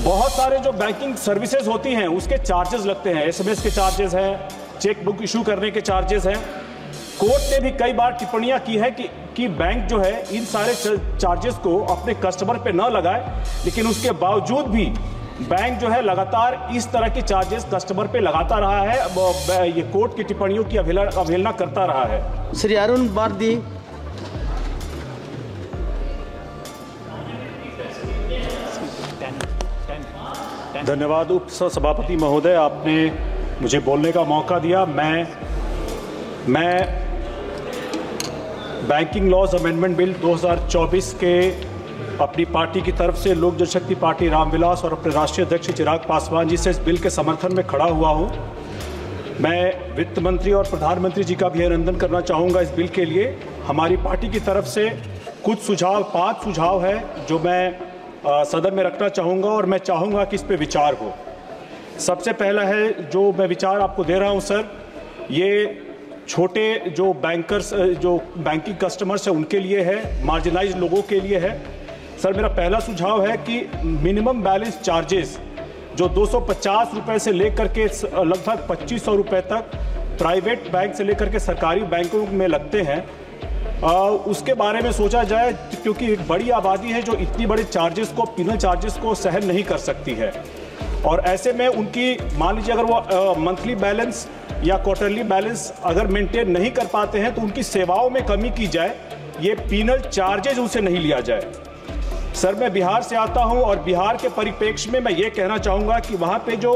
बहुत सारे जो बैंकिंग सर्विसेज होती हैं उसके चार्जेस लगते हैं, एसएमएस के चार्जेस हैं, चेक बुक इशू करने के चार्जेस हैं। कोर्ट ने भी कई बार टिप्पणियां की है कि बैंक जो है इन सारे चार्जेस को अपने कस्टमर पे न लगाए, लेकिन उसके बावजूद भी बैंक जो है लगातार इस तरह के चार्जेस कस्टमर पे लगाता रहा है। ये कोर्ट की टिप्पणियों की अवहेलना करता रहा है। श्री अरुण बारदी। धन्यवाद उप सभापति महोदय, आपने मुझे बोलने का मौका दिया। मैं बैंकिंग लॉज अमेंडमेंट बिल 2024 के अपनी पार्टी की तरफ से लोक जनशक्ति पार्टी रामविलास और अपने राष्ट्रीय अध्यक्ष चिराग पासवान जी से इस बिल के समर्थन में खड़ा हुआ हूं। मैं वित्त मंत्री और प्रधानमंत्री जी का भी अभिनंदन करना चाहूँगा इस बिल के लिए। हमारी पार्टी की तरफ से कुछ सुझाव, 5 सुझाव है जो मैं सदन में रखना चाहूँगा और मैं चाहूँगा कि इस पे विचार हो। सबसे पहला है जो मैं विचार आपको दे रहा हूँ सर, ये छोटे जो बैंकर्स, जो बैंकिंग कस्टमर्स हैं उनके लिए है, मार्जिनाइज्ड लोगों के लिए है। सर मेरा पहला सुझाव है कि मिनिमम बैलेंस चार्जेस जो 250 रुपये से लेकर के लगभग 2500 रुपये तक प्राइवेट बैंक से लेकर के सरकारी बैंकों में लगते हैं, उसके बारे में सोचा जाए, क्योंकि एक बड़ी आबादी है जो इतनी बड़े चार्जेस को, पिनल चार्जेस को सहन नहीं कर सकती है। और ऐसे में उनकी, मान लीजिए अगर वो मंथली बैलेंस या क्वार्टरली बैलेंस अगर मेंटेन नहीं कर पाते हैं तो उनकी सेवाओं में कमी की जाए, ये पिनल चार्जेज उनसे नहीं लिया जाए। सर मैं बिहार से आता हूं और बिहार के परिप्रेक्ष्य में मैं ये कहना चाहूँगा कि वहाँ पे जो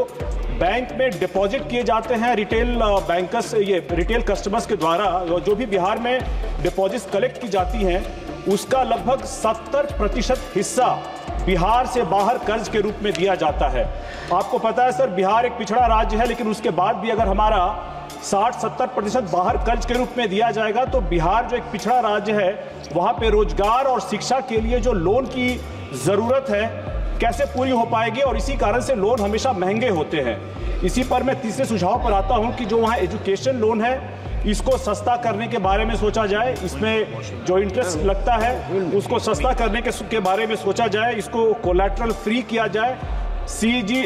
बैंक में डिपॉजिट किए जाते हैं रिटेल बैंकर्स, ये रिटेल कस्टमर्स के द्वारा जो भी बिहार में डिपॉजिट्स कलेक्ट की जाती हैं, उसका लगभग 70% हिस्सा बिहार से बाहर कर्ज के रूप में दिया जाता है। आपको पता है सर, बिहार एक पिछड़ा राज्य है, लेकिन उसके बाद भी अगर हमारा 60-70% बाहर कर्ज के रूप में दिया जाएगा तो बिहार जो एक पिछड़ा राज्य है, वहाँ पे रोजगार और शिक्षा के लिए जो लोन की ज़रूरत है कैसे पूरी हो पाएगी, और इसी कारण से लोन हमेशा महंगे होते हैं। इसी पर मैं तीसरे सुझाव पर आता हूँ कि जो वहाँ एजुकेशन लोन है इसको सस्ता करने के बारे में सोचा जाए, इसमें जो इंटरेस्ट लगता है उसको सस्ता करने के बारे में सोचा जाए, इसको कोलैटरल फ्री किया जाए CGE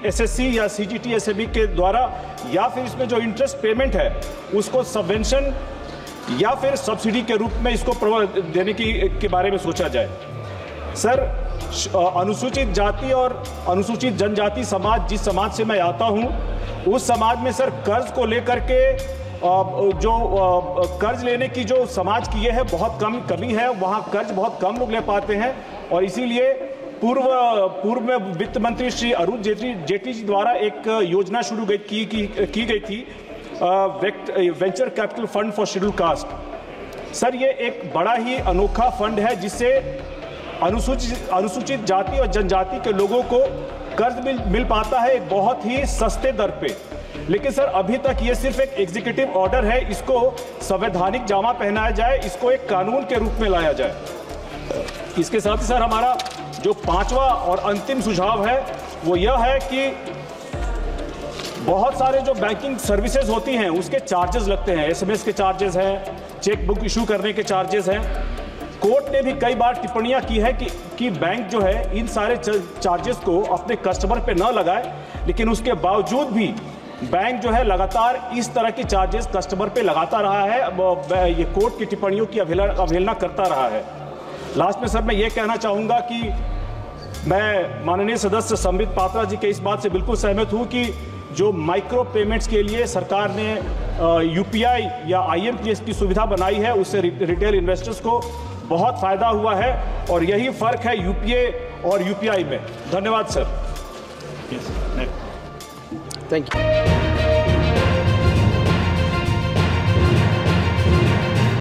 SSC या CGT SME के द्वारा, या फिर इसमें जो इंटरेस्ट पेमेंट है उसको सबवेंशन या फिर सब्सिडी के रूप में इसको देने के बारे में सोचा जाए। सर अनुसूचित जाति और अनुसूचित जनजाति समाज, जिस समाज से मैं आता हूं, उस समाज में सर कर्ज को लेकर के जो कर्ज लेने की जो समाज की ये है बहुत कमी है, वहाँ कर्ज बहुत कम लोग ले पाते हैं। और इसीलिए पूर्व में वित्त मंत्री श्री अरुण जेटली जी द्वारा एक योजना शुरू की गई थी, venture capital fund for schedule caste. Sir ये एक बड़ा ही अनोखा फंड है जिससे अनुसूचित जाति और जनजाति के लोगों को कर्ज मिल पाता है एक बहुत ही सस्ते दर पे। लेकिन सर अभी तक ये सिर्फ एक एग्जीक्यूटिव ऑर्डर है, इसको संवैधानिक जामा पहनाया जाए, इसको एक कानून के रूप में लाया जाए। इसके साथ ही सर हमारा जो 5वां और अंतिम सुझाव है वो यह है कि बहुत सारे जो बैंकिंग सर्विसेज होती हैं उसके चार्जेस लगते हैं, एसएमएस के चार्जेस हैं, चेक बुक इशू करने के चार्जेस हैं। कोर्ट ने भी कई बार टिप्पणियां की है कि बैंक जो है इन सारे चार्जेस को अपने कस्टमर पे न लगाए, लेकिन उसके बावजूद भी बैंक जो है लगातार इस तरह के चार्जेस कस्टमर पे लगाता रहा है, ये कोर्ट की टिप्पणियों की अवहेलना करता रहा है। लास्ट में सर मैं ये कहना चाहूँगा कि मैं माननीय सदस्य संबित पात्रा जी के इस बात से बिल्कुल सहमत हूँ कि जो माइक्रो पेमेंट्स के लिए सरकार ने UPI या IMPS की सुविधा बनाई है, उससे रिटेल इन्वेस्टर्स को बहुत फायदा हुआ है, और यही फर्क है UPA और UPI में। धन्यवाद सर। Thank you.